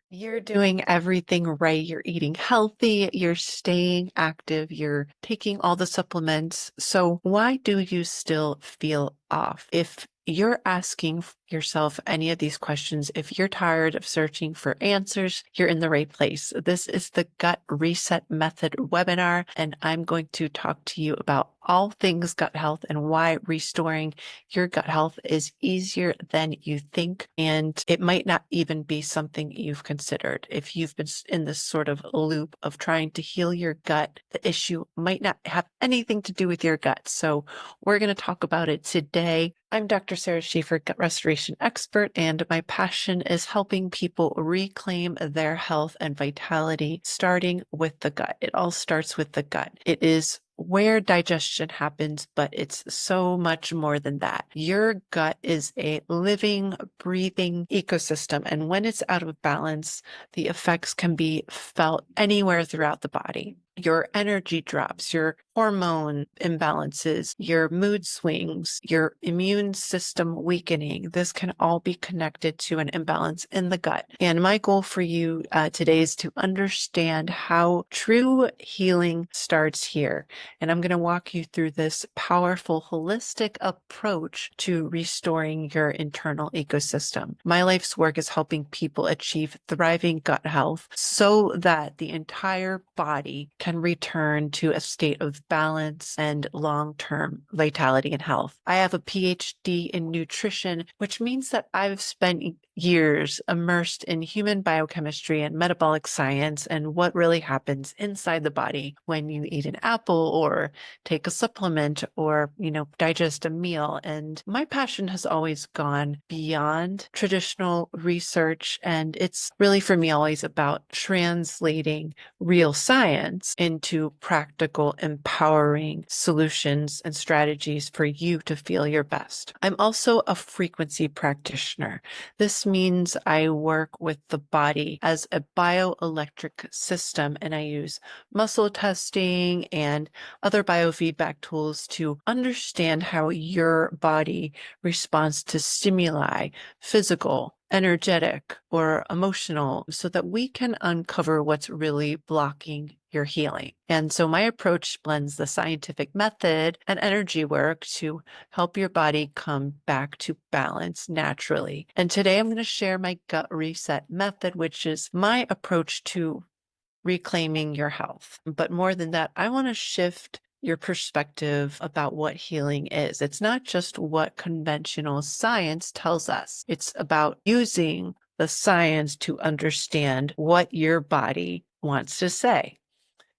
You're doing everything right. You're eating healthy, you're staying active, you're taking all the supplements. So, why do you still feel off? If you're asking yourself any of these questions, if you're tired of searching for answers, you're in the right place. This is the Gut Reset Method webinar, and I'm going to talk to you about all things gut health and why restoring your gut health is easier than you think. And it might not even be something you've considered. If you've been in this sort of loop of trying to heal your gut, the issue might not have anything to do with your gut. So we're going to talk about it today. I'm Dr. Sara Schaefer, gut restoration expert, and my passion is helping people reclaim their health and vitality, starting with the gut. It all starts with the gut. It is where digestion happens, but it's so much more than that. Your gut is a living, breathing ecosystem, and when it's out of balance, the effects can be felt anywhere throughout the body. Your energy drops, your hormone imbalances, your mood swings, your immune system weakening. This can all be connected to an imbalance in the gut. And my goal for you today is to understand how true healing starts here. And I'm going to walk you through this powerful, holistic approach to restoring your internal ecosystem. My life's work is helping people achieve thriving gut health so that the entire body can return to a state of balance and long-term vitality and health. I have a PhD in nutrition, which means that I've spent years immersed in human biochemistry and metabolic science and what really happens inside the body when you eat an apple or take a supplement or, digest a meal. And my passion has always gone beyond traditional research. And it's really for me always about translating real science into practical, empowering solutions and strategies for you to feel your best. I'm also a frequency practitioner. This means I work with the body as a bioelectric system, and I use muscle testing and other biofeedback tools to understand how your body responds to stimuli, physical, energetic, or emotional, so that we can uncover what's really blocking your healing. And so my approach blends the scientific method and energy work to help your body come back to balance naturally. And today I'm going to share my gut reset method, which is my approach to reclaiming your health. But more than that, I want to shift your perspective about what healing is. It's not just what conventional science tells us, it's about using the science to understand what your body wants to say.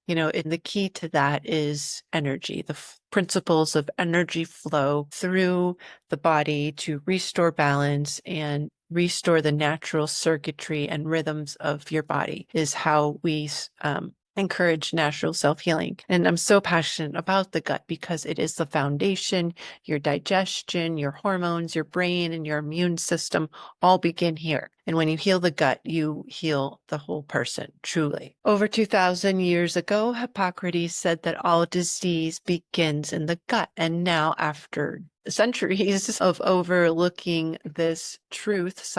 And the key to that is energy, the principles of energy flow through the body to restore balance and restore the natural circuitry and rhythms of your body is how we encourage natural self-healing. And I'm so passionate about the gut because it is the foundation. Your digestion, your hormones, your brain, and your immune system all begin here. And when you heal the gut, you heal the whole person, truly. Over 2,000 years ago, Hippocrates said that all disease begins in the gut. And now, after centuries of overlooking this truth,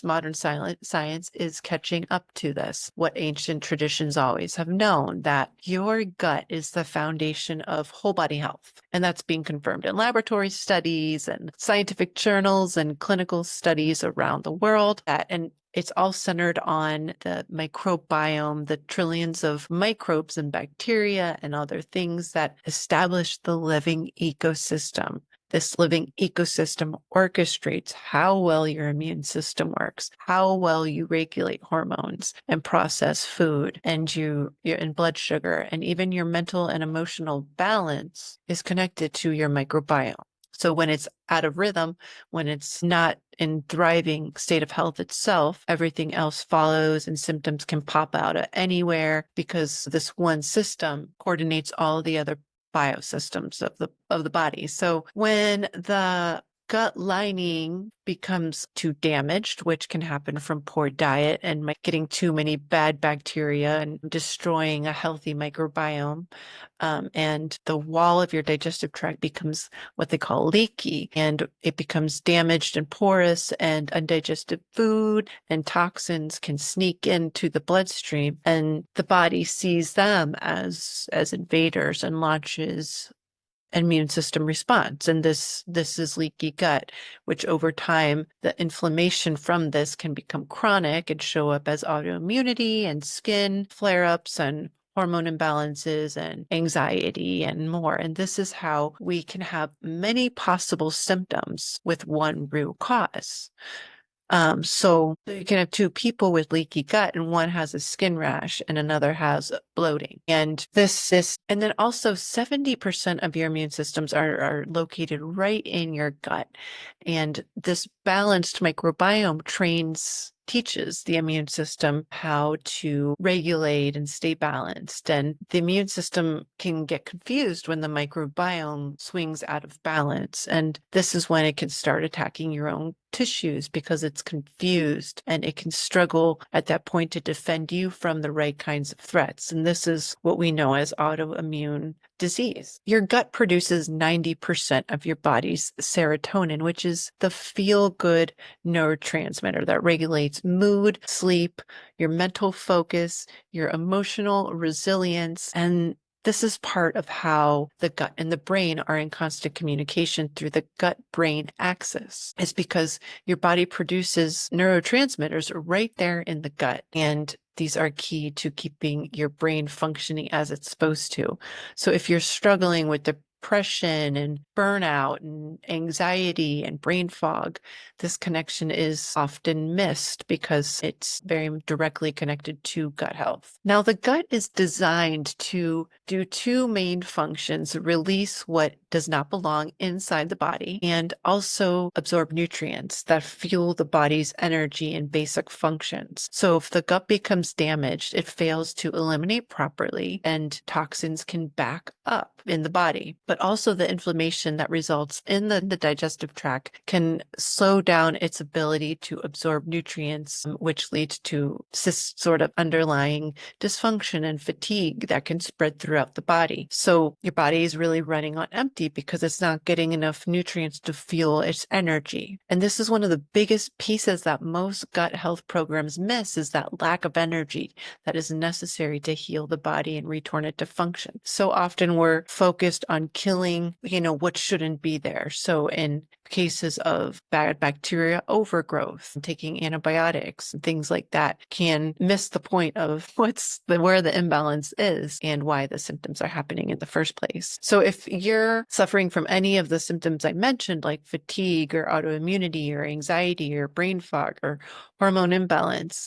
modern science is catching up to this. What ancient traditions always have known, that your gut is the foundation of whole body health. And that's being confirmed in laboratory studies and scientific journals and clinical studies around the world. And it's all centered on the microbiome, the trillions of microbes and bacteria and other things that establish the living ecosystem. This living ecosystem orchestrates how well your immune system works, how well you regulate hormones and process food, and your blood sugar, and even your mental and emotional balance is connected to your microbiome. So when it's out of rhythm, when it's not in thriving state of health itself, everything else follows and symptoms can pop out at anywhere because this one system coordinates all the other biosystems of the body. So when the gut lining becomes too damaged, which can happen from poor diet and getting too many bad bacteria and destroying a healthy microbiome. And the wall of your digestive tract becomes what they call leaky, and it becomes damaged and porous, and undigested food and toxins can sneak into the bloodstream, and the body sees them as invaders and launches immune system response. And this is leaky gut, which over time, the inflammation from this can become chronic and show up as autoimmunity and skin flare-ups and hormone imbalances and anxiety and more. And this is how we can have many possible symptoms with one root cause. So you can have two people with leaky gut, and one has a skin rash and another has bloating. And and then also 70% of your immune systems are located right in your gut. And this balanced microbiome teaches the immune system how to regulate and stay balanced. And the immune system can get confused when the microbiome swings out of balance. And this is when it can start attacking your own tissues because it's confused, and it can struggle at that point to defend you from the right kinds of threats. And this is what we know as autoimmune disease. Your gut produces 90% of your body's serotonin, which is the feel-good neurotransmitter that regulates mood, sleep, your mental focus, your emotional resilience, and this is part of how the gut and the brain are in constant communication through the gut-brain axis. It's because your body produces neurotransmitters right there in the gut, and these are key to keeping your brain functioning as it's supposed to. So if you're struggling with depression and burnout and anxiety and brain fog, this connection is often missed because it's very directly connected to gut health. Now, the gut is designed to do two main functions: release what does not belong inside the body and also absorb nutrients that fuel the body's energy and basic functions. So if the gut becomes damaged, it fails to eliminate properly and toxins can back up in the body. But also the inflammation that results in the digestive tract can slow down its ability to absorb nutrients, which leads to this sort of underlying dysfunction and fatigue that can spread throughout the body. So your body is really running on empty because it's not getting enough nutrients to fuel its energy. And this is one of the biggest pieces that most gut health programs miss, is that lack of energy that is necessary to heal the body and return it to function. So often we're focused on killing, what shouldn't be there. So in cases of bad bacteria overgrowth, taking antibiotics and things like that can miss the point of where the imbalance is and why the symptoms are happening in the first place. So if you're suffering from any of the symptoms I mentioned, like fatigue or autoimmunity or anxiety or brain fog or hormone imbalance,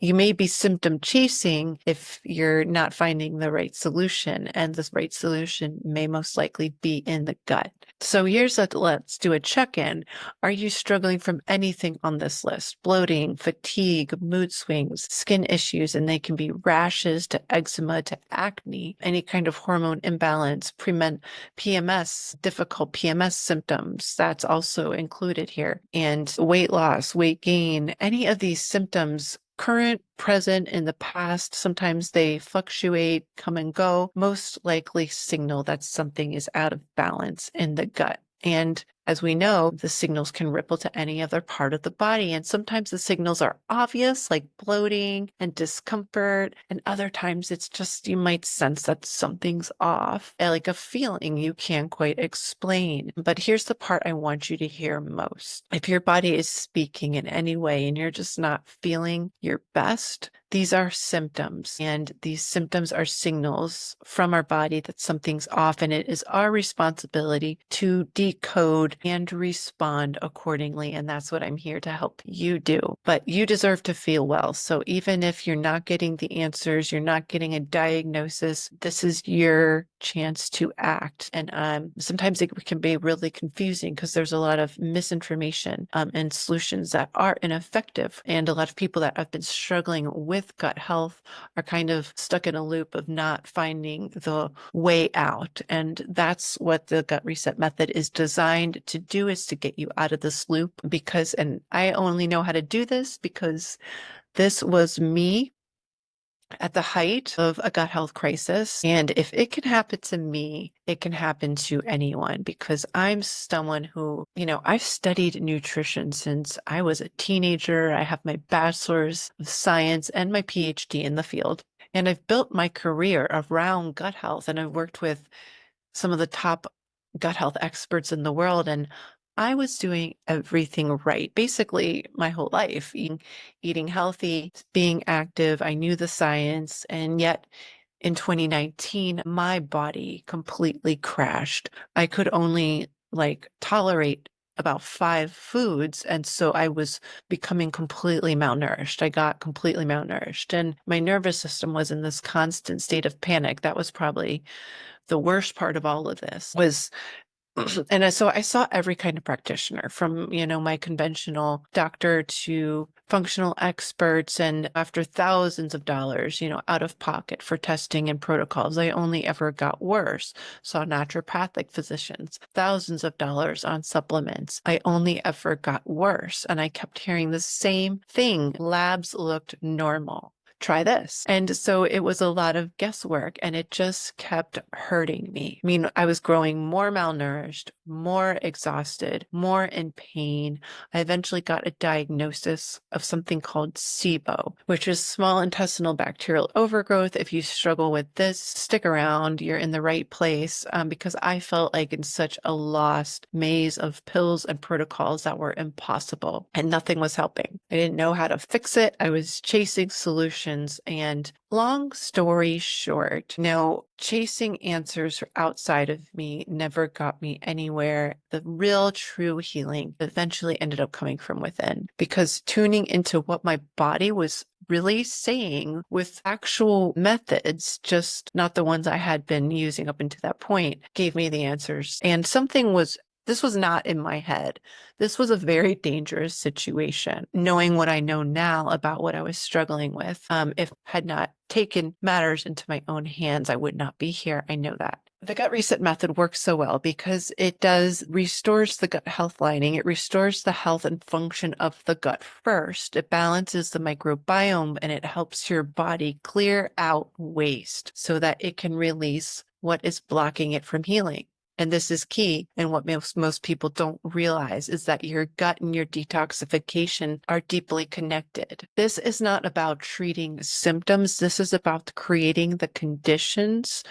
you may be symptom chasing if you're not finding the right solution, and this right solution may most likely be in the gut. So let's do a check-in. Are you struggling from anything on this list? Bloating, fatigue, mood swings, skin issues, and they can be rashes to eczema to acne, any kind of hormone imbalance, PMS, difficult PMS symptoms, that's also included here, and weight loss, weight gain, any of these symptoms, current, present, in the past, sometimes they fluctuate, come and go, most likely signal that something is out of balance in the gut. And as we know, the signals can ripple to any other part of the body. And sometimes the signals are obvious, like bloating and discomfort. And other times it's just, you might sense that something's off, like a feeling you can't quite explain. But here's the part I want you to hear most. If your body is speaking in any way and you're just not feeling your best, these are symptoms, and these symptoms are signals from our body that something's off, and it is our responsibility to decode and respond accordingly. And that's what I'm here to help you do. But you deserve to feel well. So even if you're not getting the answers, you're not getting a diagnosis, this is your chance to act. And sometimes it can be really confusing because there's a lot of misinformation and solutions that are ineffective. And a lot of people that have been struggling with with gut health are kind of stuck in a loop of not finding the way out. And that's what the gut reset method is designed to do, is to get you out of this loop. Because, and I only know how to do this because this was me at the height of a gut health crisis. And if it can happen to me, it can happen to anyone, because I'm someone who, I've studied nutrition since I was a teenager. I have my bachelor's of science and my PhD in the field. And I've built my career around gut health, and I've worked with some of the top gut health experts in the world. And I was doing everything right, basically my whole life, eating healthy, being active. I knew the science. And yet in 2019, my body completely crashed. I could only tolerate about 5 foods. And so I was becoming completely malnourished. I got completely malnourished. And my nervous system was in this constant state of panic. That was probably the worst part of all of this was and so I saw every kind of practitioner, from, my conventional doctor to functional experts. And after thousands of dollars, out of pocket for testing and protocols, I only ever got worse. Saw naturopathic physicians, thousands of dollars on supplements. I only ever got worse. And I kept hearing the same thing. Labs looked normal. Try this. And so it was a lot of guesswork, and it just kept hurting me. I mean, I was growing more malnourished, more exhausted, more in pain. I eventually got a diagnosis of something called SIBO, which is small intestinal bacterial overgrowth. If you struggle with this, stick around. You're in the right place, because I felt like in such a lost maze of pills and protocols that were impossible, and nothing was helping. I didn't know how to fix it. I was chasing solutions. And long story short, chasing answers outside of me never got me anywhere. The real true healing eventually ended up coming from within, because tuning into what my body was really saying with actual methods, just not the ones I had been using up until that point, gave me the answers. And this was not in my head. This was a very dangerous situation. Knowing what I know now about what I was struggling with, if I had not taken matters into my own hands, I would not be here. I know that. The gut reset method works so well because it restores the gut health lining. It restores the health and function of the gut first. It balances the microbiome, and it helps your body clear out waste so that it can release what is blocking it from healing. And this is key. And what most people don't realize is that your gut and your detoxification are deeply connected. This is not about treating symptoms. This is about creating the conditions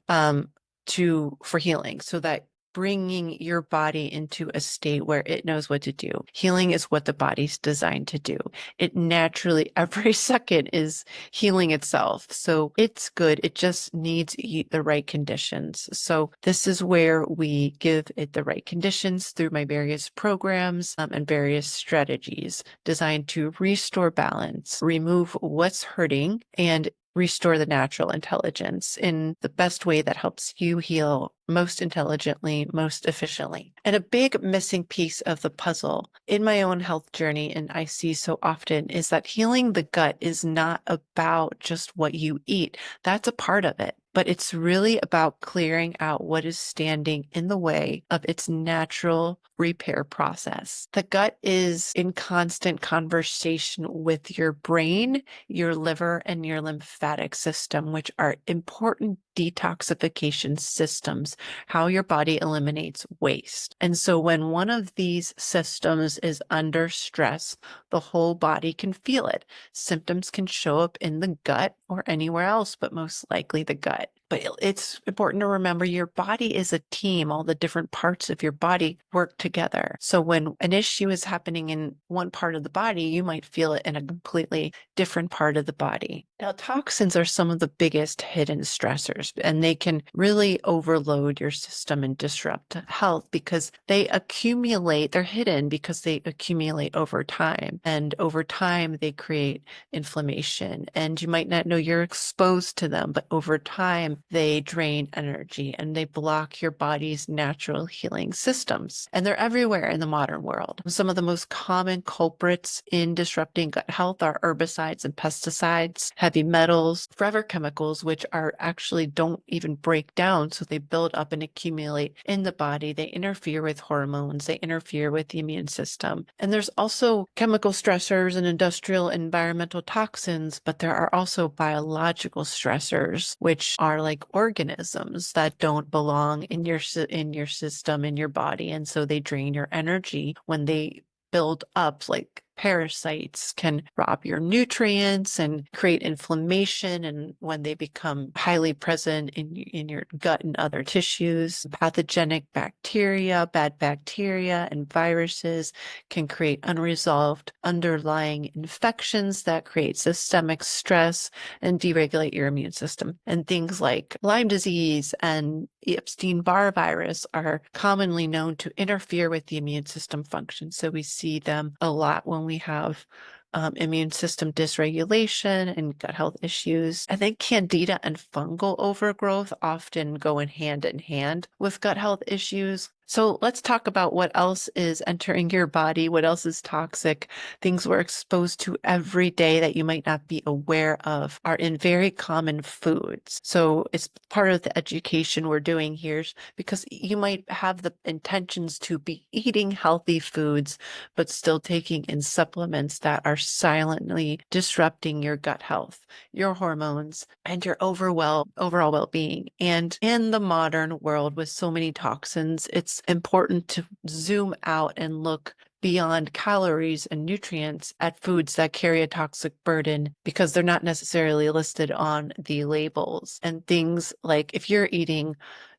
for healing, so that bringing your body into a state where it knows what to do. Healing is what the body's designed to do. It naturally, every second, is healing itself. So it's good. It just needs the right conditions. So this is where we give it the right conditions through my various programs and various strategies designed to restore balance, remove what's hurting, and restore the natural intelligence in the best way that helps you heal most intelligently, most efficiently. And a big missing piece of the puzzle in my own health journey, and I see so often, is that healing the gut is not about just what you eat. That's a part of it. But it's really about clearing out what is standing in the way of its natural repair process. The gut is in constant conversation with your brain, your liver, and your lymphatic system, which are important detoxification systems, how your body eliminates waste. And so when one of these systems is under stress, the whole body can feel it. Symptoms can show up in the gut or anywhere else, but most likely the gut. But it's important to remember your body is a team. All the different parts of your body work together. So when an issue is happening in one part of the body, you might feel it in a completely different part of the body. Now, toxins are some of the biggest hidden stressors, and they can really overload your system and disrupt health because they accumulate. They're hidden because they accumulate over time. And over time, they create inflammation. And you might not know you're exposed to them, but over time, and they drain energy and they block your body's natural healing systems. And they're everywhere in the modern world. Some of the most common culprits in disrupting gut health are herbicides and pesticides, heavy metals, forever chemicals, which are actually don't even break down. So they build up and accumulate in the body. They interfere with hormones. They interfere with the immune system. And there's also chemical stressors and industrial environmental toxins, but there are also biological stressors, which are like organisms that don't belong in your system, in your body. And so they drain your energy when they build up, like parasites can rob your nutrients and create inflammation. And when they become highly present in your gut and other tissues, pathogenic bacteria, bad bacteria, and viruses can create unresolved underlying infections that create systemic stress and deregulate your immune system. And things like Lyme disease and Epstein-Barr virus are commonly known to interfere with the immune system function. So we see them a lot when we have immune system dysregulation and gut health issues. I think candida and fungal overgrowth often go in hand with gut health issues. So let's talk about what else is entering your body, what else is toxic. Things we're exposed to every day that you might not be aware of are in very common foods. So it's part of the education we're doing here because you might have the intentions to be eating healthy foods, but still taking in supplements that are silently disrupting your gut health, your hormones, and your overall well-being. And in the modern world with so many toxins, it's important to zoom out and look beyond calories and nutrients at foods that carry a toxic burden because they're not necessarily listed on the labels. And things like if you're eating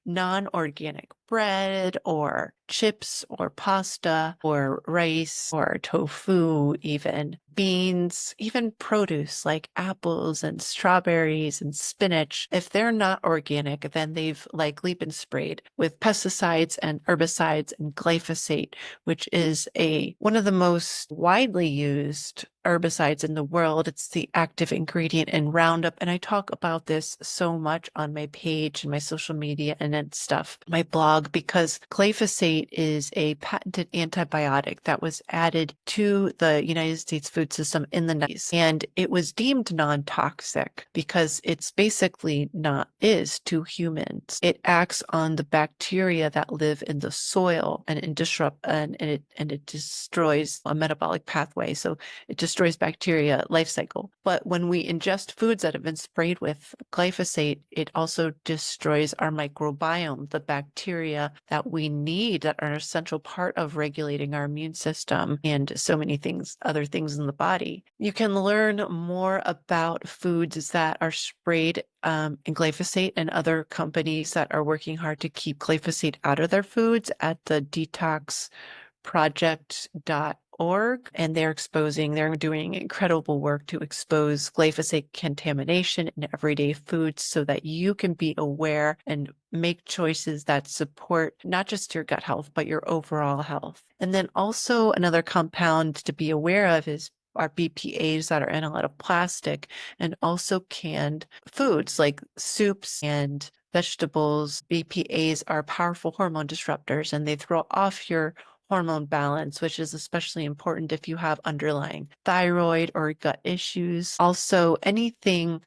non-organic bread or chips or pasta or rice or tofu, even beans, even produce like apples and strawberries and spinach, if they're not organic, then they've likely been sprayed with pesticides and herbicides and glyphosate, which is one of the most widely used herbicides in the world. It's the active ingredient in Roundup. And I talk about this so much on my page and my social media and then stuff, my blog, because glyphosate is a patented antibiotic that was added to the United States food system in the 90s. And it was deemed non-toxic because it's basically is to humans. It acts on the bacteria that live in the soil and it destroys a metabolic pathway. So it destroys bacteria life cycle. But when we ingest foods that have been sprayed with glyphosate, it also destroys our microbiome, the bacteria that we need that are an essential part of regulating our immune system and so many things, other things in the body. You can learn more about foods that are sprayed in glyphosate and other companies that are working hard to keep glyphosate out of their foods at the detoxproject.org, and they're doing incredible work to expose glyphosate contamination in everyday foods so that you can be aware and make choices that support not just your gut health, but your overall health. And then also another compound to be aware of are BPAs that are in a lot of plastic and also canned foods like soups and vegetables. BPAs are powerful hormone disruptors and they throw off your hormone balance, which is especially important if you have underlying thyroid or gut issues. Also, anything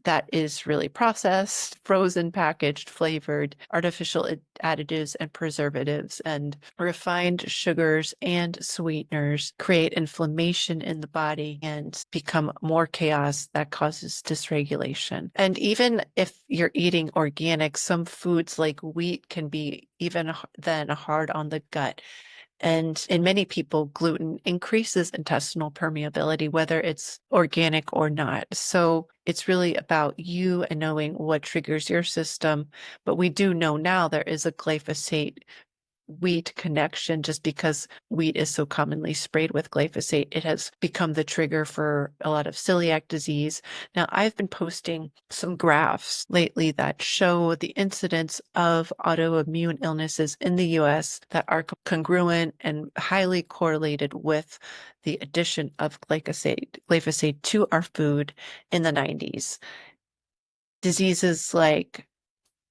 that is really processed, frozen, packaged, flavored, artificial additives and preservatives, and refined sugars and sweeteners create inflammation in the body and become more chaos that causes dysregulation. And even if you're eating organic, some foods like wheat can be even then hard on the gut. And in many people, gluten increases intestinal permeability, whether it's organic or not. So it's really about you and knowing what triggers your system. But we do know now there is a glyphosate wheat connection just because wheat is so commonly sprayed with glyphosate. It has become the trigger for a lot of celiac disease. Now, I've been posting some graphs lately that show the incidence of autoimmune illnesses in the US that are congruent and highly correlated with the addition of glyphosate to our food in the 90s. diseases like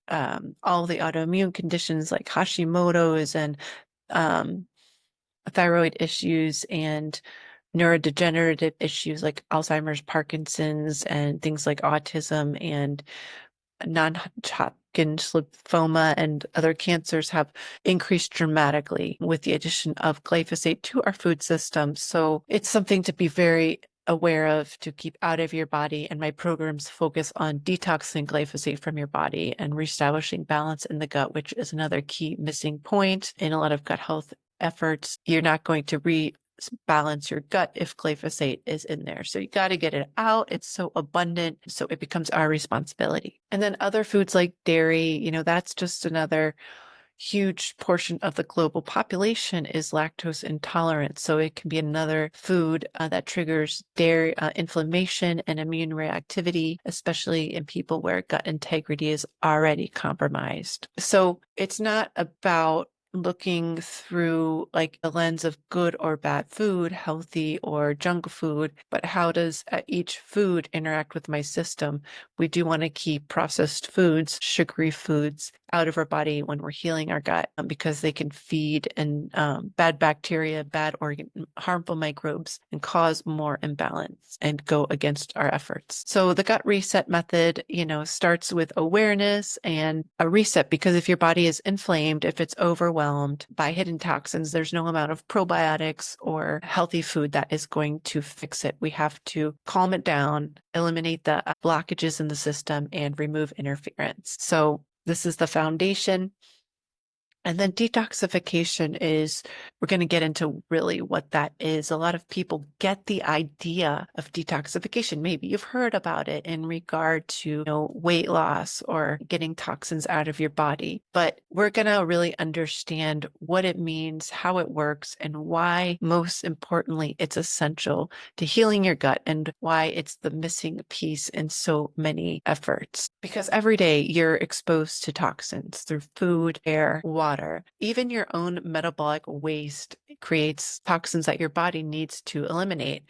all the autoimmune conditions like Hashimoto's and um, thyroid issues and neurodegenerative issues like Alzheimer's, Parkinson's, and things like autism and non-Hodgkin's lymphoma and other cancers have increased dramatically with the addition of glyphosate to our food system. So it's something to be very aware of to keep out of your body. And my programs focus on detoxing glyphosate from your body and reestablishing balance in the gut, which is another key missing point in a lot of gut health efforts. You're not going to balance your gut if glyphosate is in there. So you got to get it out. It's so abundant. So it becomes our responsibility. And then other foods like dairy, that's just another huge portion of the global population is lactose intolerant. So it can be another food that triggers dairy inflammation and immune reactivity, especially in people where gut integrity is already compromised. So it's not about looking through like the lens of good or bad food, healthy or junk food, but how does each food interact with my system? We do want to keep processed foods, sugary foods out of our body when we're healing our gut because they can feed and bad bacteria, harmful microbes and cause more imbalance and go against our efforts. So the gut reset method, starts with awareness and a reset because if your body is inflamed, if it's overwhelmed by hidden toxins, there's no amount of probiotics or healthy food that is going to fix it. We have to calm it down, eliminate the blockages in the system, and remove interference. So this is the foundation. And then detoxification is, we're going to get into really what that is. A lot of people get the idea of detoxification. Maybe you've heard about it in regard to weight loss or getting toxins out of your body. But we're going to really understand what it means, how it works, and why, most importantly, it's essential to healing your gut and why it's the missing piece in so many efforts. Because every day you're exposed to toxins through food, air, water. Even your own metabolic waste creates toxins that your body needs to eliminate.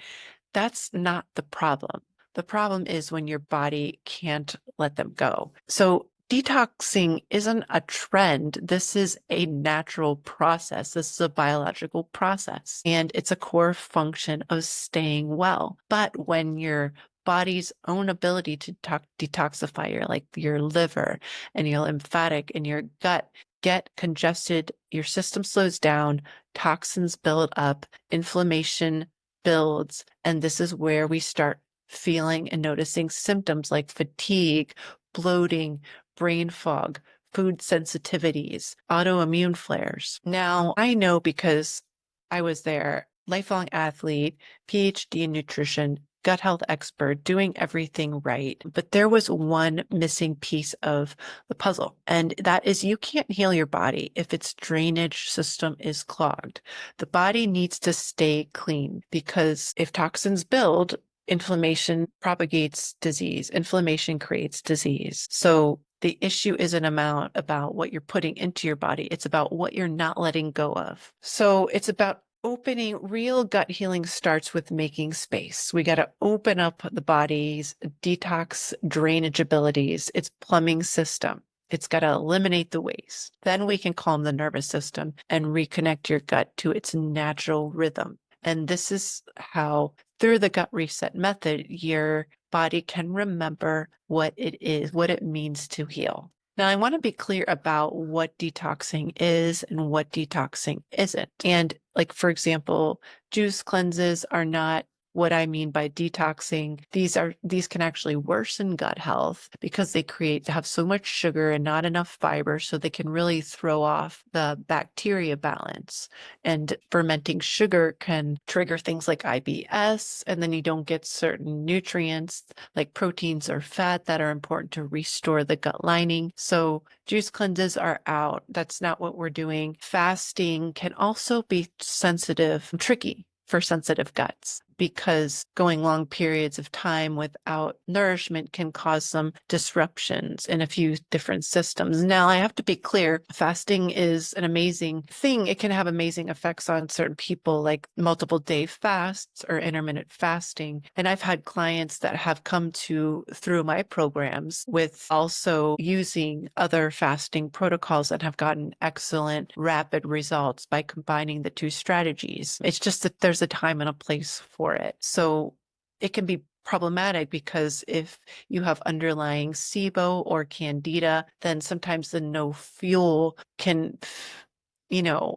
That's not the problem. The problem is when your body can't let them go. So detoxing isn't a trend. This is a natural process. This is a biological process, and it's a core function of staying well. But when your body's own ability to detoxify your liver and your lymphatic and your gut get congested, your system slows down, toxins build up, inflammation builds, and this is where we start feeling and noticing symptoms like fatigue, bloating, brain fog, food sensitivities, autoimmune flares. Now, I know because I was there, lifelong athlete, PhD in nutrition, gut health expert, doing everything right. But there was one missing piece of the puzzle, and that is you can't heal your body if its drainage system is clogged. The body needs to stay clean because if toxins build, inflammation propagates disease. Inflammation creates disease. So the issue isn't about what you're putting into your body. It's about what you're not letting go of. So it's about opening. Real gut healing starts with making space. We got to open up the body's detox drainage abilities, its plumbing system. It's got to eliminate the waste. Then we can calm the nervous system and reconnect your gut to its natural rhythm. And this is how, through the gut reset method, your body can remember what it is, what it means to heal. Now, I want to be clear about what detoxing is and what detoxing isn't. And like, for example, juice cleanses are not what I mean by detoxing. These can actually worsen gut health because they have so much sugar and not enough fiber, so they can really throw off the bacteria balance. And fermenting sugar can trigger things like IBS, and then you don't get certain nutrients like proteins or fat that are important to restore the gut lining. So juice cleanses are out. That's not what we're doing. Fasting can also be tricky for sensitive guts because going long periods of time without nourishment can cause some disruptions in a few different systems. Now, I have to be clear, fasting is an amazing thing. It can have amazing effects on certain people, like multiple day fasts or intermittent fasting. And I've had clients that have come to through my programs with also using other fasting protocols and have gotten excellent rapid results by combining the two strategies. It's just that there's a time and a place for it. So it can be problematic because if you have underlying SIBO or candida, then sometimes the no fuel can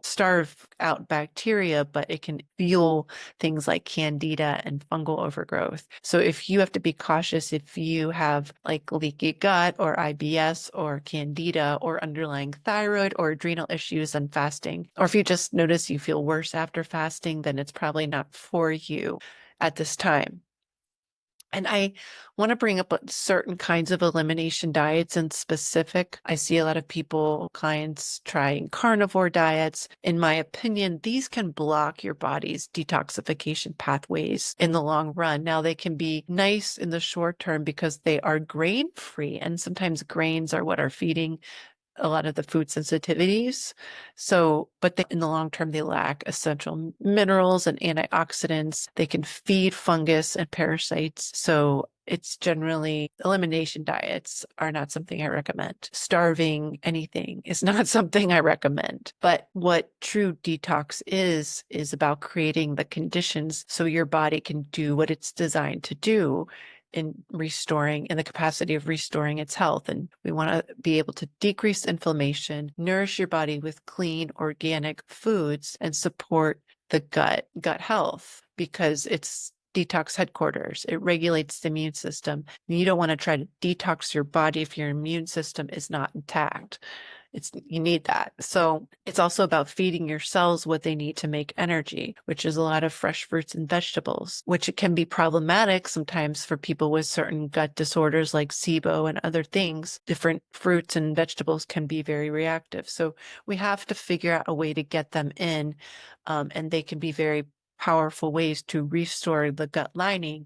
starve out bacteria, but it can fuel things like candida and fungal overgrowth. So if you have to be cautious if you have like leaky gut or IBS or candida or underlying thyroid or adrenal issues and fasting, or if you just notice you feel worse after fasting, then it's probably not for you at this time. And I want to bring up certain kinds of elimination diets in specific. I see a lot of people, clients trying carnivore diets. In my opinion, these can block your body's detoxification pathways in the long run. Now, they can be nice in the short term because they are grain free, and sometimes grains are what are feeding a lot of the food sensitivities. So, but in the long term, they lack essential minerals and antioxidants. They can feed fungus and parasites. So it's generally elimination diets are not something I recommend. Starving anything is not something I recommend. But what true detox is about creating the conditions so your body can do what it's designed to do in the capacity of restoring its health. And we want to be able to decrease inflammation, nourish your body with clean organic foods, and support the gut health because it's detox headquarters. It regulates the immune system. You don't want to try to detox your body if your immune system is not intact. You need that. So it's also about feeding your cells what they need to make energy, which is a lot of fresh fruits and vegetables, which it can be problematic sometimes for people with certain gut disorders like SIBO and other things. Different fruits and vegetables can be very reactive. So we have to figure out a way to get them in, and they can be very powerful ways to restore the gut lining.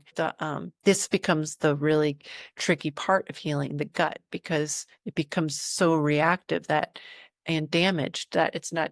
This becomes the really tricky part of healing the gut because it becomes so reactive and damaged that it's not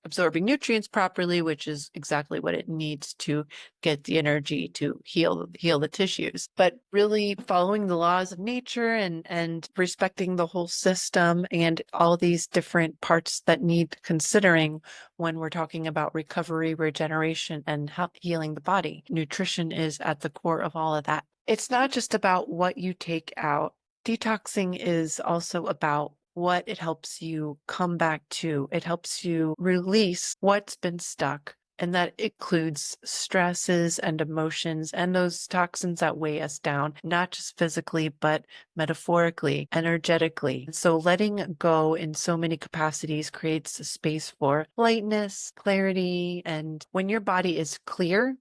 absorbing nutrients properly, which is exactly what it needs to get the energy to heal the tissues. But really following the laws of nature and respecting the whole system and all these different parts that need considering when we're talking about recovery, regeneration, and healing the body. Nutrition is at the core of all of that. It's not just about what you take out. Detoxing is also about what it helps you come back to. It helps you release what's been stuck. And that includes stresses and emotions and those toxins that weigh us down, not just physically, but metaphorically, energetically. So letting go in so many capacities creates a space for lightness, clarity. And when your body is clear,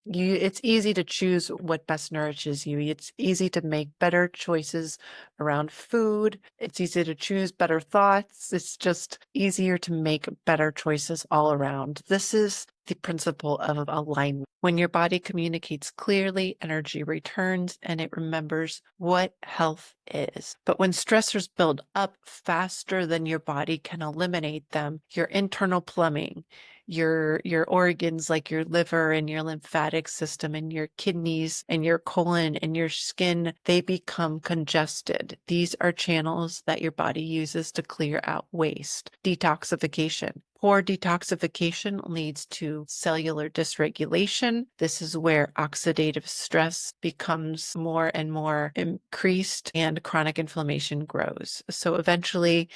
it's easy to choose what best nourishes you. It's easy to make better choices around food. It's easy to choose better thoughts. It's just easier to make better choices all around. This is the principle of alignment. When your body communicates clearly, energy returns and it remembers what health is. But when stressors build up faster than your body can eliminate them, your internal plumbing, your organs like your liver and your lymphatic system and your kidneys and your colon and your skin, they become congested. These are channels that your body uses to clear out waste. Detoxification. Poor detoxification leads to cellular dysregulation. This is where oxidative stress becomes more and more increased and chronic inflammation grows. So eventually,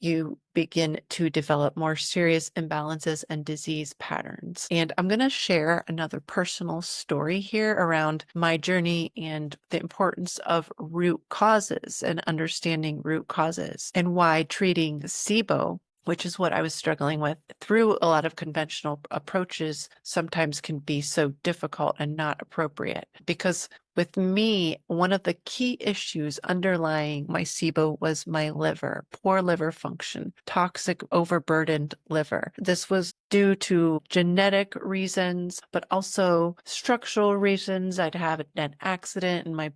you begin to develop more serious imbalances and disease patterns. And I'm going to share another personal story here around my journey and the importance of root causes and understanding root causes and why treating SIBO, which is what I was struggling with through a lot of conventional approaches, sometimes can be so difficult and not appropriate. Because With me, one of the key issues underlying my SIBO was my liver, poor liver function, toxic, overburdened liver. This was due to genetic reasons, but also structural reasons. I'd had an accident and my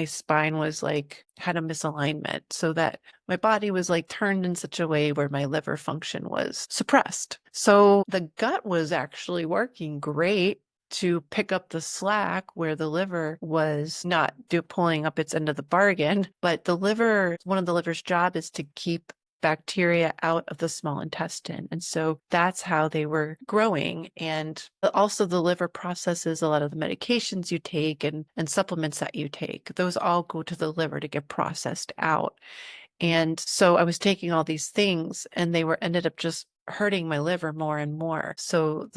spine was like, had a misalignment so that my body was like turned in such a way where my liver function was suppressed. So the gut was actually working great to pick up the slack where the liver was not pulling up its end of the bargain. But one of the liver's job is to keep bacteria out of the small intestine. And so that's how they were growing. And also the liver processes a lot of the medications you take and supplements that you take. Those all go to the liver to get processed out. And so I was taking all these things and they were ended up just hurting my liver more and more. So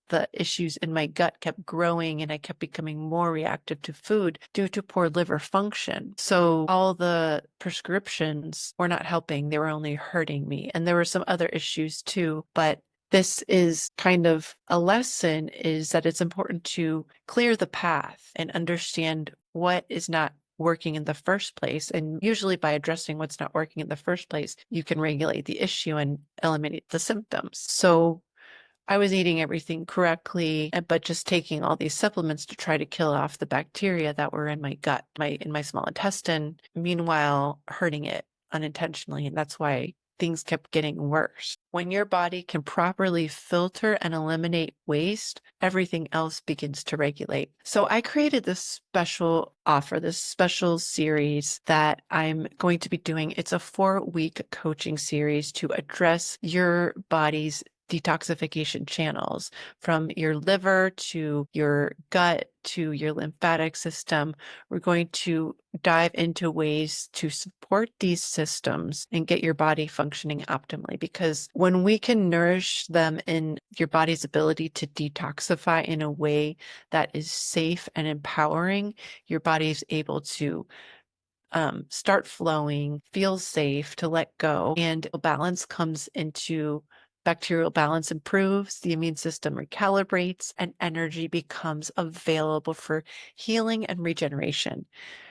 the issues in my gut kept growing and I kept becoming more reactive to food due to poor liver function. So all the prescriptions were not helping. They were only hurting me. And there were some other issues too, but this is kind of a lesson is that it's important to clear the path and understand what is not working in the first place. And usually by addressing what's not working in the first place, you can regulate the issue and eliminate the symptoms. So I was eating everything correctly, but just taking all these supplements to try to kill off the bacteria that were in my gut, in my small intestine, meanwhile hurting it unintentionally. And that's why things kept getting worse. When your body can properly filter and eliminate waste, everything else begins to regulate. So I created this special offer, this special series that I'm going to be doing. It's a 4-week coaching series to address your body's detoxification channels from your liver to your gut to your lymphatic system. We're going to dive into ways to support these systems and get your body functioning optimally, because when we can nourish them in your body's ability to detoxify in a way that is safe and empowering, your body is able to start flowing, feel safe to let go, and balance comes into bacterial balance improves, the immune system recalibrates, and energy becomes available for healing and regeneration.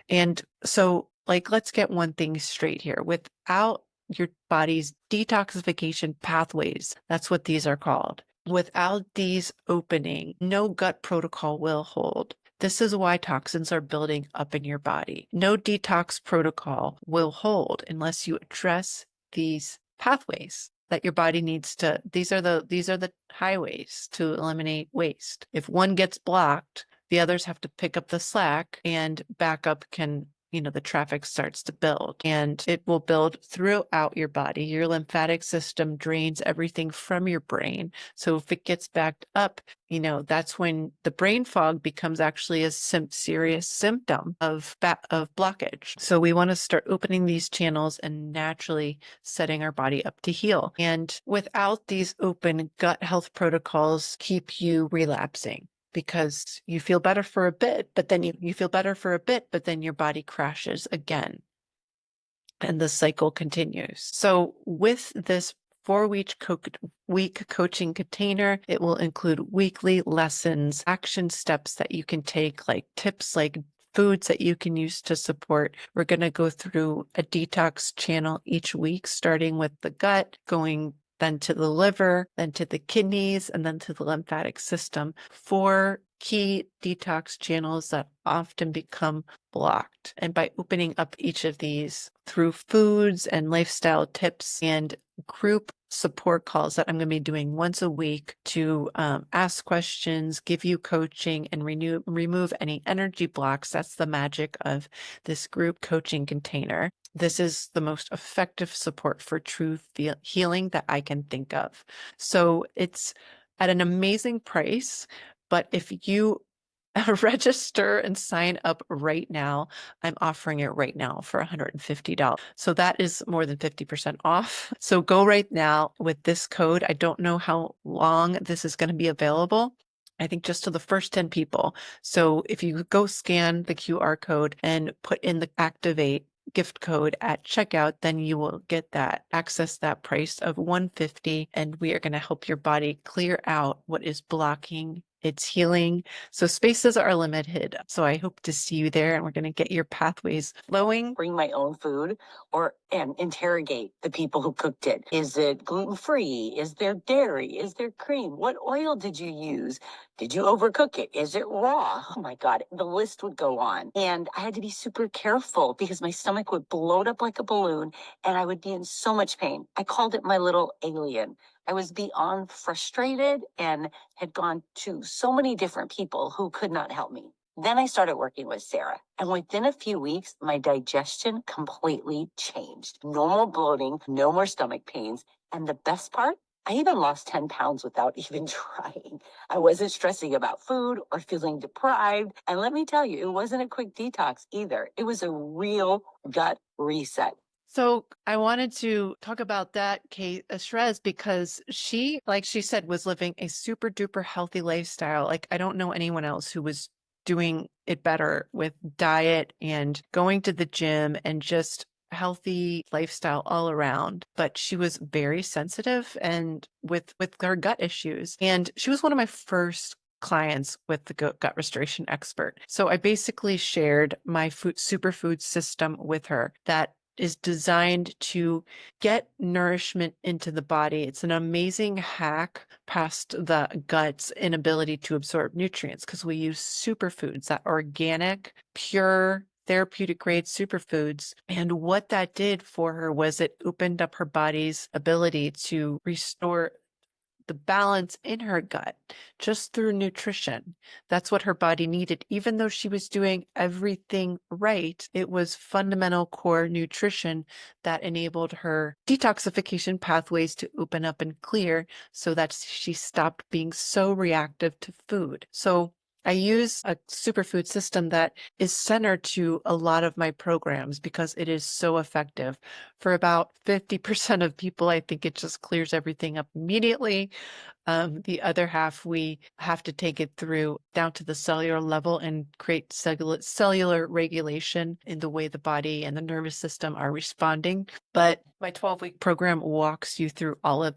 And so, like, let's get one thing straight here. Without your body's detoxification pathways, that's what these are called. Without these opening, no gut protocol will hold. This is why toxins are building up in your body. No detox protocol will hold unless you address these pathways that your body needs to. These are the highways to eliminate waste. If one gets blocked, the others have to pick up the slack, and backup can, the traffic starts to build, and it will build throughout your body. Your lymphatic system drains everything from your brain. So if it gets backed up, that's when the brain fog becomes actually a serious symptom of blockage. So we want to start opening these channels and naturally setting our body up to heal. And without these open, gut health protocols keep you relapsing, because you feel better for a bit, but then you feel better for a bit, but then your body crashes again. And the cycle continues. So with this 4-week coaching container, it will include weekly lessons, action steps that you can take, like tips like foods that you can use to support. We're going to go through a detox channel each week, starting with the gut, going then to the liver, then to the kidneys, and then to the lymphatic system. 4 key detox channels that often become blocked. And by opening up each of these through foods and lifestyle tips and group support calls that I'm going to be doing once a week to ask questions, give you coaching, and remove any energy blocks. That's the magic of this group coaching container. This is the most effective support for true healing that I can think of. So it's at an amazing price, but if you register and sign up right now, I'm offering it right now for $150. So that is more than 50% off. So go right now with this code. I don't know how long this is going to be available. I think just to the first 10 people. So if you go scan the QR code and put in the activate gift code at checkout, then you will get access that price of $150, and we are going to help your body clear out what is blocking it's healing. So spaces are limited. So I hope to see you there and we're going to get your pathways flowing. Bring my own food and interrogate the people who cooked it. Is it gluten-free? Is there dairy? Is there cream? What oil did you use? Did you overcook it? Is it raw? Oh my God, the list would go on. And I had to be super careful because my stomach would bloat up like a balloon and I would be in so much pain. I called it my little alien. I was beyond frustrated and had gone to so many different people who could not help me. Then I started working with Sara, and within a few weeks, my digestion completely changed. Normal bloating, no more stomach pains, and the best part, I even lost 10 pounds without even trying. I wasn't stressing about food or feeling deprived, and let me tell you, it wasn't a quick detox either. It was a real gut reset. So I wanted to talk about that, Kate Shrez, because she, like she said, was living a super duper healthy lifestyle. Like I don't know anyone else who was doing it better with diet and going to the gym and just healthy lifestyle all around. But she was very sensitive and with her gut issues. And she was one of my first clients with the gut restoration expert. So I basically shared my superfood system with her that is designed to get nourishment into the body. It's an amazing hack past the gut's inability to absorb nutrients because we use superfoods, that organic, pure, therapeutic grade superfoods. And what that did for her was it opened up her body's ability to restore the balance in her gut just through nutrition. That's what her body needed. Even though she was doing everything right, it was fundamental core nutrition that enabled her detoxification pathways to open up and clear so that she stopped being so reactive to food. So I use a superfood system that is centered to a lot of my programs because it is so effective. For about 50% of people, I think it just clears everything up immediately. The other half, we have to take it through down to the cellular level and create cellular regulation in the way the body and the nervous system are responding. But my 12-week program walks you through all of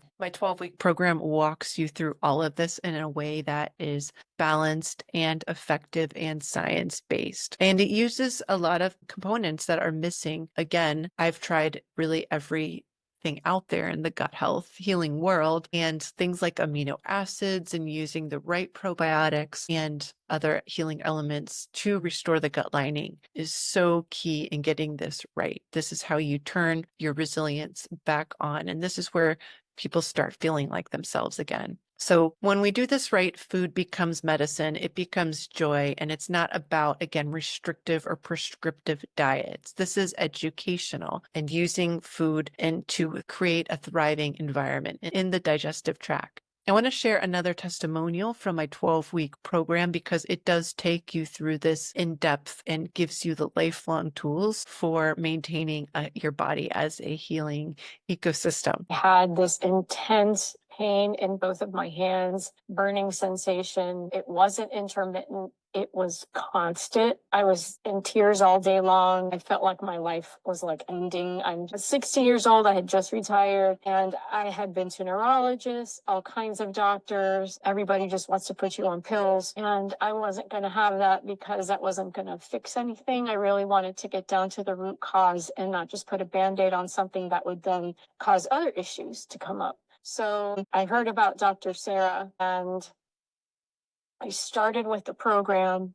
this in a way that is balanced and effective and science-based. And it uses a lot of components that are missing. Again, I've tried really everything out there in the gut health healing world, and things like amino acids and using the right probiotics and other healing elements to restore the gut lining is so key in getting this right. This is how you turn your resilience back on. And this is where people start feeling like themselves again. So when we do this right, food becomes medicine, it becomes joy, and it's not about, again, restrictive or prescriptive diets. This is educational and using food and to create a thriving environment in the digestive tract. I want to share another testimonial from my 12-week program because it does take you through this in depth and gives you the lifelong tools for maintaining your body as a healing ecosystem. I had this intense pain in both of my hands, burning sensation. It wasn't intermittent. It was constant. I was in tears all day long. I felt like my life was like ending. I'm 60 years old. I had just retired and I had been to neurologists, all kinds of doctors. Everybody just wants to put you on pills. And I wasn't going to have that because that wasn't going to fix anything. I really wanted to get down to the root cause and not just put a Band-Aid on something that would then cause other issues to come up. So I heard about Dr. Sara and I started with the program.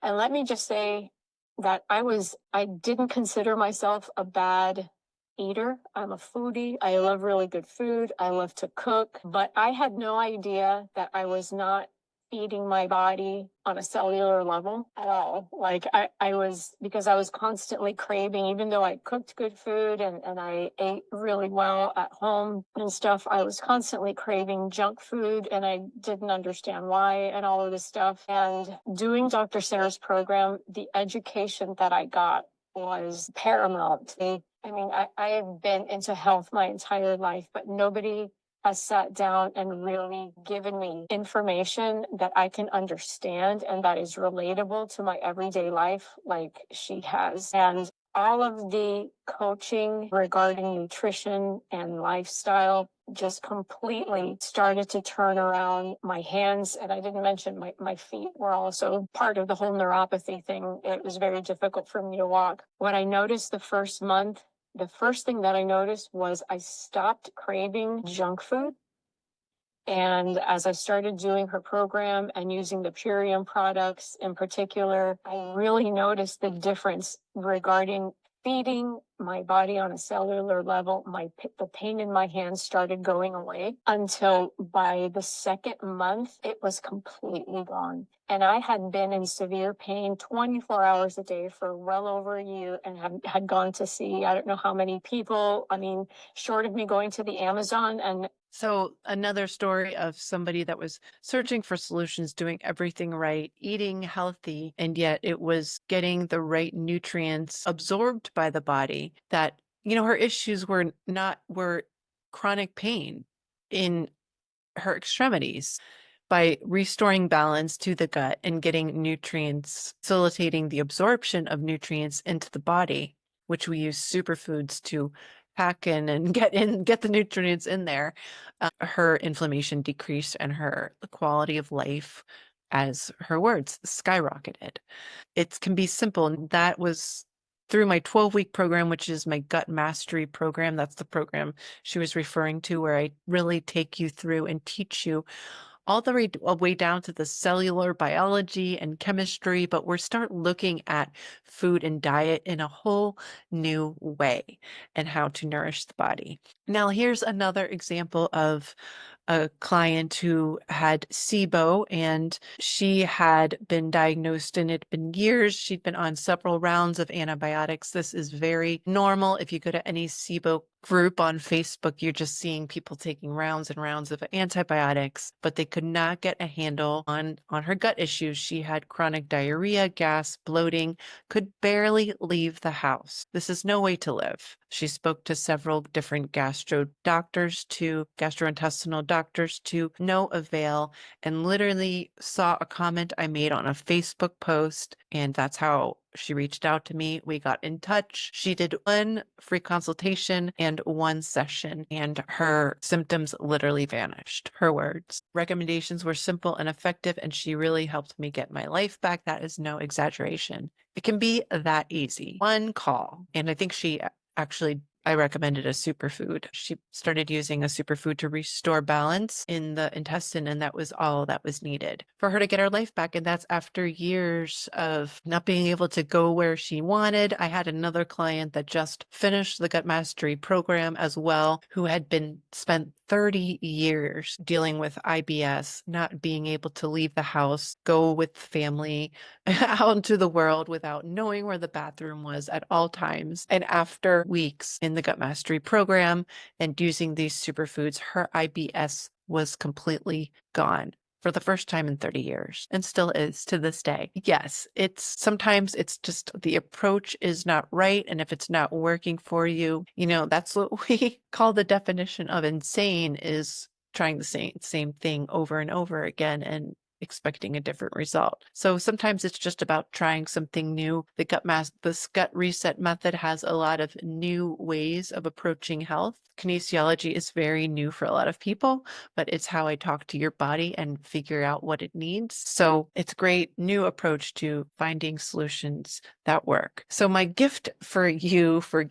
And let me just say that I didn't consider myself a bad eater. I'm a foodie. I love really good food. I love to cook, but I had no idea that I was not feeding my body on a cellular level at all. Like because I was constantly craving, even though I cooked good food and I ate really well at home and stuff, I was constantly craving junk food and I didn't understand why and all of this stuff. And doing Dr. Sara's program, the education that I got was paramount. I mean, I have been into health my entire life, but nobody has sat down and really given me information that I can understand and that is relatable to my everyday life like she has. And All of the coaching regarding nutrition and lifestyle just completely started to turn around. My hands, and I didn't mention my feet were also part of the whole neuropathy thing. It was very difficult for me to walk. What I noticed the first month, the first thing that I noticed was I stopped craving junk food. And as I started doing her program and using the Purium products in particular, I really noticed the difference regarding feeding my body on a cellular level. The pain in my hands started going away until by the second month, it was completely gone. And I had been in severe pain 24 hours a day for well over a year and had gone to see, I don't know how many people. I mean, short of me going to the Amazon and So another story of somebody that was searching for solutions, doing everything right, eating healthy, and yet it was getting the right nutrients absorbed by the body that, her issues were chronic pain in her extremities. By restoring balance to the gut and getting nutrients, facilitating the absorption of nutrients into the body, which we use superfoods to pack in and get the nutrients in there, her inflammation decreased and her quality of life, as her words, skyrocketed. It can be simple. And that was through my 12-week program, which is my gut mastery program. That's the program she was referring to, where I really take you through and teach you all the way down to the cellular biology and chemistry, but we're start looking at food and diet in a whole new way and how to nourish the body. Now, here's another example of a client who had SIBO, and she had been diagnosed, and it had been years. She'd been on several rounds of antibiotics. This is very normal. If you go to any SIBO group on Facebook, you're just seeing people taking rounds and rounds of antibiotics, but they could not get a handle on her gut issues. She had chronic diarrhea, gas, bloating, could barely leave the house. This is no way to live. She spoke to several different gastrointestinal doctors to no avail, and literally saw a comment I made on a Facebook post, and that's how she reached out to me. We got in touch. She did one free consultation and one session, and her symptoms literally vanished. Her words. Recommendations were simple and effective, and she really helped me get my life back. That is no exaggeration. It can be that easy. One call. And I think I recommended a superfood. She started using a superfood to restore balance in the intestine, and that was all that was needed for her to get her life back. And that's after years of not being able to go where she wanted. I had another client that just finished the gut mastery program as well, who had been spent 30 years dealing with IBS, not being able to leave the house, go with family out into the world without knowing where the bathroom was at all times. And after weeks in the gut mastery program and using these superfoods, her IBS was completely gone for the first time in 30 years, and still is to this day. Yes, sometimes it's just the approach is not right. And if it's not working for you, that's what we call the definition of insane, is trying the same thing over and over again and expecting a different result. So sometimes it's just about trying something new. This gut reset method has a lot of new ways of approaching health. Kinesiology is very new for a lot of people, but it's how I talk to your body and figure out what it needs. So it's a great new approach to finding solutions that work. So my gift for you for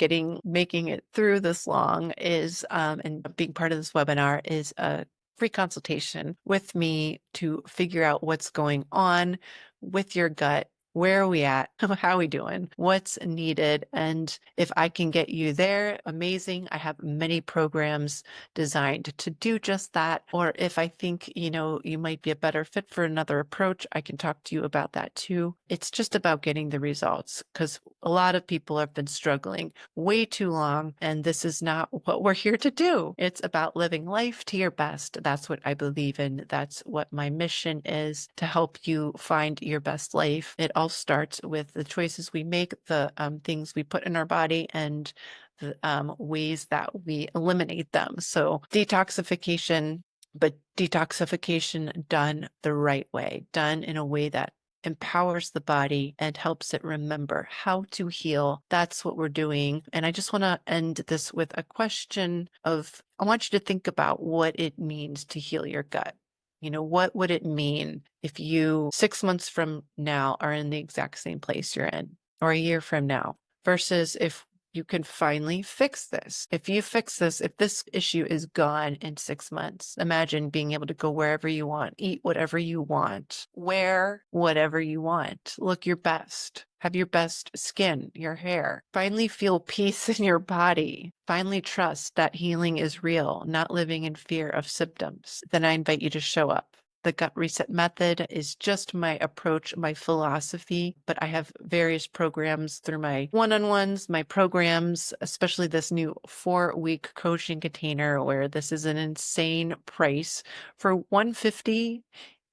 making it through this long is, and being part of this webinar, is a free consultation with me to figure out what's going on with your gut. Where are we at? How are we doing? What's needed? And if I can get you there, amazing. I have many programs designed to do just that. Or if I think, you might be a better fit for another approach, I can talk to you about that too. It's just about getting the results, because a lot of people have been struggling way too long, and this is not what we're here to do. It's about living life to your best. That's what I believe in. That's what my mission is, to help you find your best life. It all starts with the choices we make, the things we put in our body, and the ways that we eliminate them. So detoxification, but detoxification done the right way, done in a way that empowers the body and helps it remember how to heal. That's what we're doing. And I just want to end this with a question of I want you to think about what it means to heal your gut. What would it mean if you 6 months from now are in the exact same place you're in, or a year from now, versus if you can finally fix this. If you fix this, if this issue is gone in 6 months, imagine being able to go wherever you want, eat whatever you want, wear whatever you want, look your best, have your best skin, your hair, finally feel peace in your body, finally trust that healing is real, not living in fear of symptoms. Then I invite you to show up. The gut reset method is just my approach, my philosophy, but I have various programs through my one-on-ones, my programs, especially this new 4-week coaching container where this is an insane price for 150,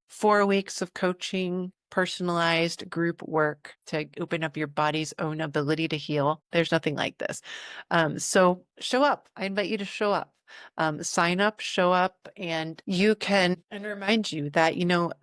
4 weeks of coaching, personalized group work to open up your body's own ability to heal. There's nothing like this. So show up. I invite you to show up. Sign up, show up, and remind you that,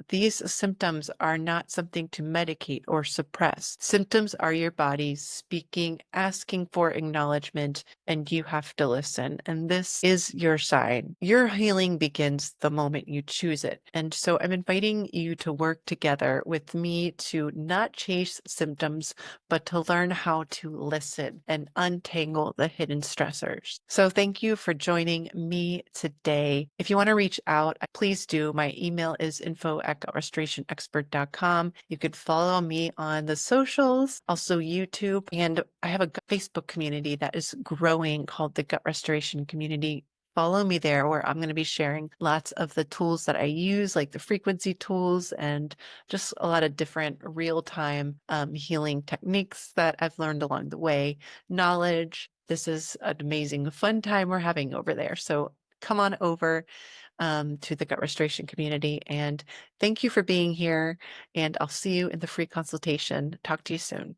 these symptoms are not something to medicate or suppress. Symptoms are your body speaking, asking for acknowledgement, and you have to listen. And this is your sign. Your healing begins the moment you choose it. And so I'm inviting you to work together with me to not chase symptoms, but to learn how to listen and untangle the hidden stressors. So thank you for joining me today. If you want to reach out, please do. My email is info@restorationexpert.com. You could follow me on the socials, also YouTube, and I have a Facebook community that is growing called the Gut Restoration Community. Follow me there where I'm going to be sharing lots of the tools that I use, like the frequency tools and just a lot of different real-time healing techniques that I've learned along the way, knowledge. This is an amazing, fun time we're having over there. So come on over to the Gut Restoration Community. And thank you for being here. And I'll see you in the free consultation. Talk to you soon.